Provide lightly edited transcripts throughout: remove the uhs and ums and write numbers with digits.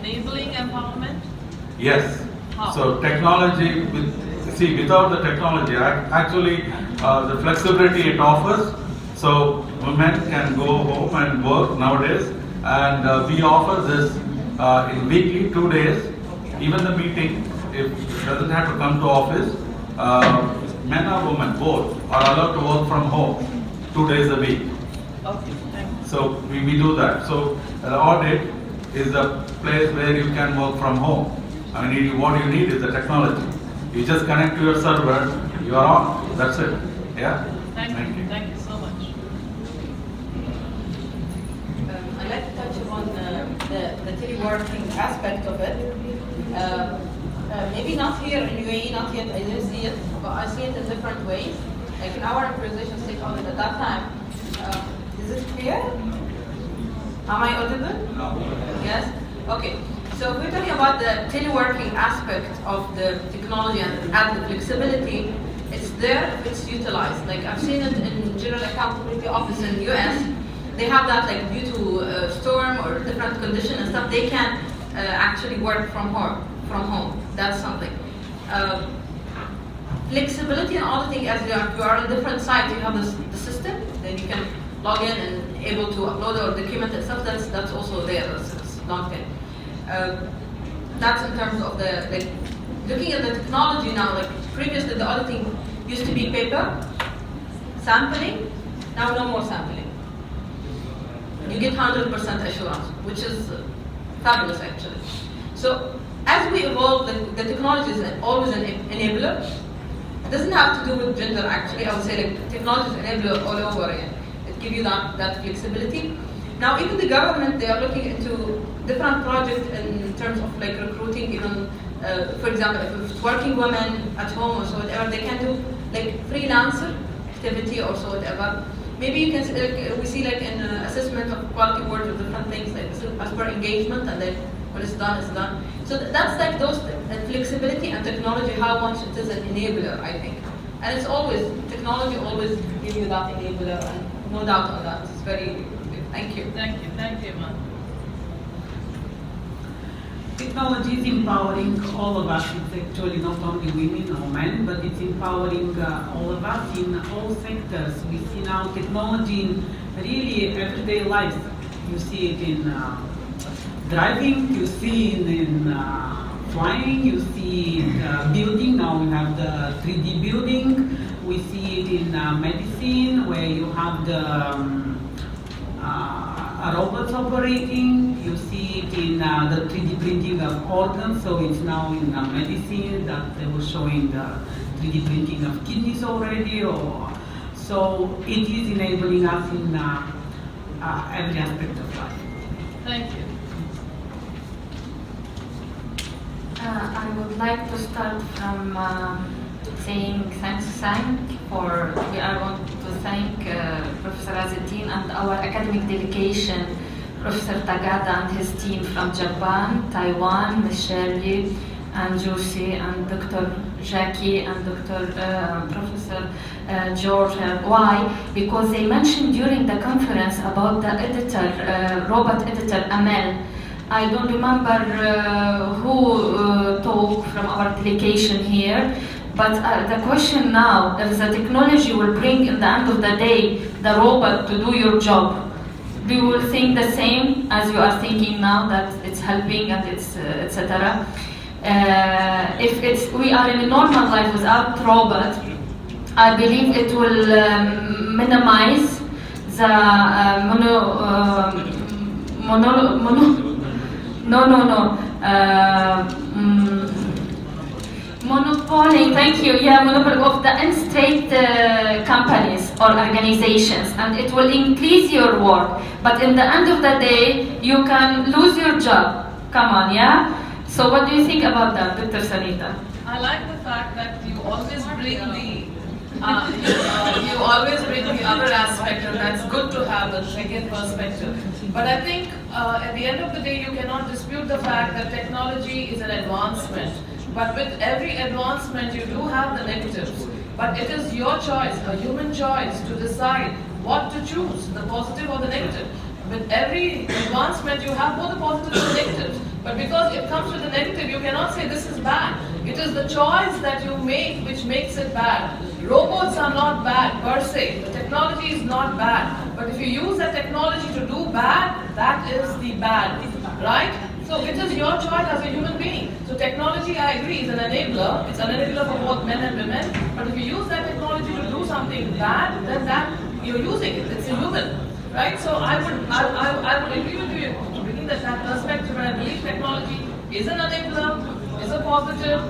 enabling empowerment? Yes. How? So technology, without the technology, actually the flexibility it offers, so women can go home and work nowadays, and we offer this in weekly 2 days. Even the meeting, if doesn't have to come to office, men or women both are allowed to work from home 2 days a week. Okay, thank you. So we do that. So the audit is a place where you can work from home. I mean, what you need is the technology. You just connect to your server, you are on. That's it. Yeah? Thank you. Thank you so much. I'd like to touch upon the teleworking aspect of it. Maybe not here in UAE, not yet, I didn't see it, but I see it in different ways. Like in our improvisation state audit at that time. Is it clear? Am I audible? No. Yes? Okay. So if we're talking about the teleworking aspect of the technology and the flexibility, it's there if it's utilized. Like I've seen it in General Accountability Office in the US. They have that like due to storm or different condition and stuff, they can actually work from home. That's something. Flexibility and auditing, as you are on different sites, you have the system, then you can log in and able to upload or document and stuff. That's also there. That's long term. That's in terms of the like looking at the technology now. Like previously, the auditing used to be paper sampling. Now no more sampling. You get 100% assurance, which is fabulous actually. So as we evolve, the technology is always an enabler. It doesn't have to do with gender actually. I would say like technology is enabler all over again. It gives you that flexibility. Now even the government, they are looking into different projects in terms of like recruiting, even for example, if it's working women at home or so whatever, they can do like freelancer activity or so whatever. Maybe you can we see like in assessment of quality work with different things like as per engagement, and then when it's done, it's done. So that's like those flexibility and technology, how much it is an enabler, I think. And it's always technology always give you that enabler, and no doubt on that. It's very good. Thank you. Thank you. Thank you, Eman. Technology is empowering all of us. It's actually not only women or men, but it's empowering all of us in all sectors. We see now technology in really everyday life. You see it in driving, you see it in flying, you see it building. Now we have the 3D building. We see it in medicine, where you have the robots operating. You see it in the 3D printing of organs, so it's now in medicine that they were showing the 3D printing of kidneys already. So it is enabling us in every aspect of life. Thank you. I would like to start from saying thanks, for we are want to thank Professor Azzeddin and our academic delegation, Professor Tagada and his team from Japan, Taiwan, Ms. Shirley and Josie and Dr. Jackie and Professor George. Why? Because they mentioned during the conference about the editor, robot editor Amel. I don't remember who talked from our delegation here, but the question now, if the technology will bring in the end of the day the robot to do your job, do you think the same as you are thinking now, that it's helping and it's etc.? If we are in a normal life without robot, I believe it will minimize the monopoly, thank you, monopoly of the in-state companies or organizations, and it will increase your work, but in the end of the day, you can lose your job. Come on, yeah? So what do you think about that, Dr. Sunitha? I like the fact that you always bring the you always bring the other aspect, and that's good to have a second perspective. But I think at the end of the day, you cannot dispute the fact that technology is an advancement. But with every advancement, you do have the negatives. But it is your choice, a human choice, to decide what to choose, the positive or the negative. With every advancement, you have both the positives and the negatives. But because it comes with a negative, you cannot say this is bad. It is the choice that you make which makes it bad. Robots are not bad per se. The technology is not bad. But if you use that technology to do bad, that is the bad, right? So it is your choice as a human being. So technology, I agree, is an enabler. It's an enabler for both men and women. But if you use that technology to do something bad, then that you're using it. It's inhuman, right? So I would agree with you bringing that perspective. And I believe technology is an enabler, is a positive,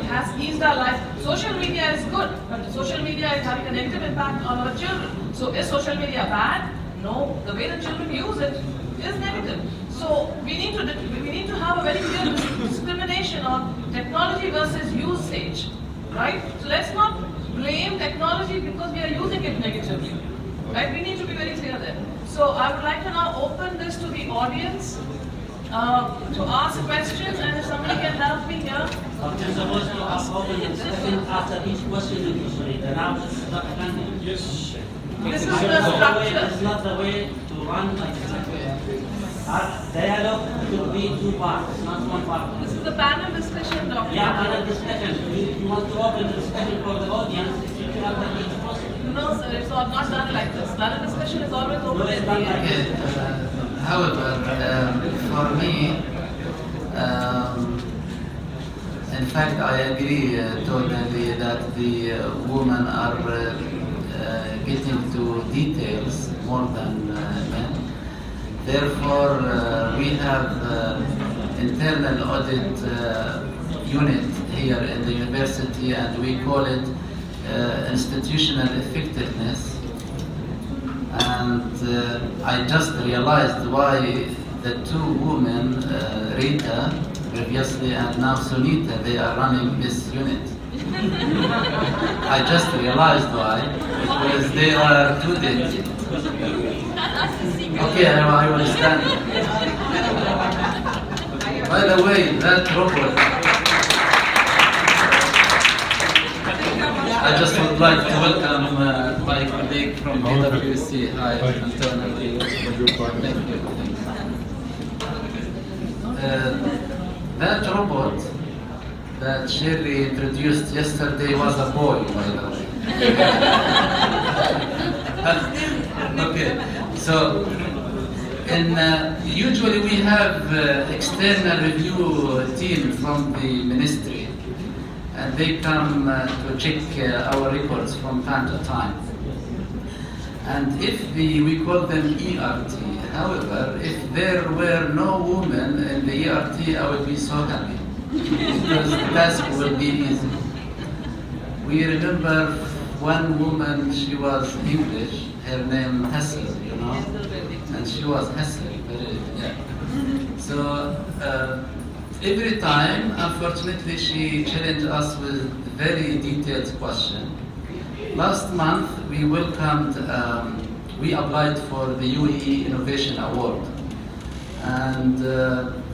has eased our life. Social media is good, but social media is having a negative impact on our children. So is social media bad? No. The way the children use it is negative. So we need to have a very clear discrimination on technology versus usage, right? So let's not blame technology because we are using it negatively, right? We need to be very clear there. So I would like to now open this to the audience to ask questions, and if somebody can help me here. I'm supposed to open the discussion after each question usually. Now this is not This is the structure. It's not the way to run like this. Dialogue should be two parts, not one part. This is the panel discussion, Dr. Yeah, panel discussion. You want to open the discussion for the audience, you have to each person. No, sir, it's not done like this. Panel discussion is always open No, it's at not the like end. this. However, for me, in fact, I agree totally that the women are getting to details more than men. Therefore, we have internal audit unit here in the university, and we call it institutional effectiveness. And I just realized why the two women, Rita previously and now Sunitha, they are running this unit. I just realized why, because they are too digit. Okay, I will stand. By the way, that robot, I just would like to welcome my colleague from PwC. Hi, Antonio. Thank you. That robot that Sherry introduced yesterday was a boy, by the way. Okay, so usually we have external review team from the ministry, and they come to check our records from time to time. And if we call them ERT, however, if there were no women in the ERT, I would be so happy, because the task will be easy. We remember one woman, she was English, her name Hassel, you know, and she was Hassel, yeah. So every time, unfortunately, she challenged us with very detailed questions. Last month, we welcomed, we applied for the UAE Innovation Award, and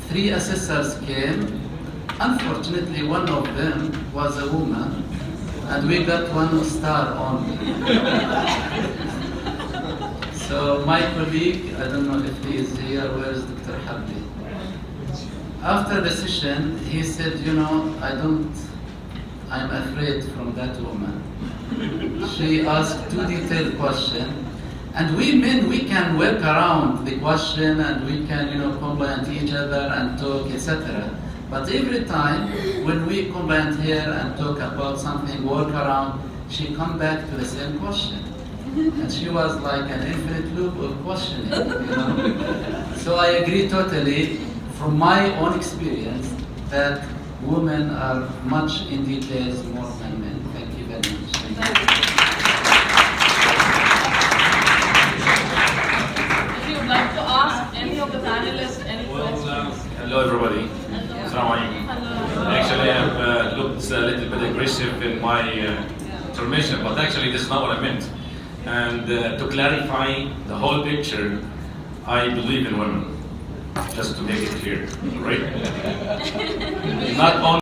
3 assessors came. Unfortunately, one of them was a woman, and we got 1 star only. So my colleague, I don't know if he is here, where is Dr. Habib? After the session, he said, you know, I'm afraid from that woman. She asked 2 detailed questions, and we men, we can work around the question, and we can, you know, compliment each other and talk, etc. But every time when we comment here and talk about something, work around, she come back to the same question. And she was like an infinite loop of questioning, you know. So I agree totally, from my own experience, that women are much in details more than men. Thank you very much. If you would like to ask any of the panelists any questions. Hello everybody. Assalamu alaikum. Actually, I've looked a little bit aggressive in my information, but actually this is not what I meant. And to clarify the whole picture, I believe in women. Just to make it clear, right? Not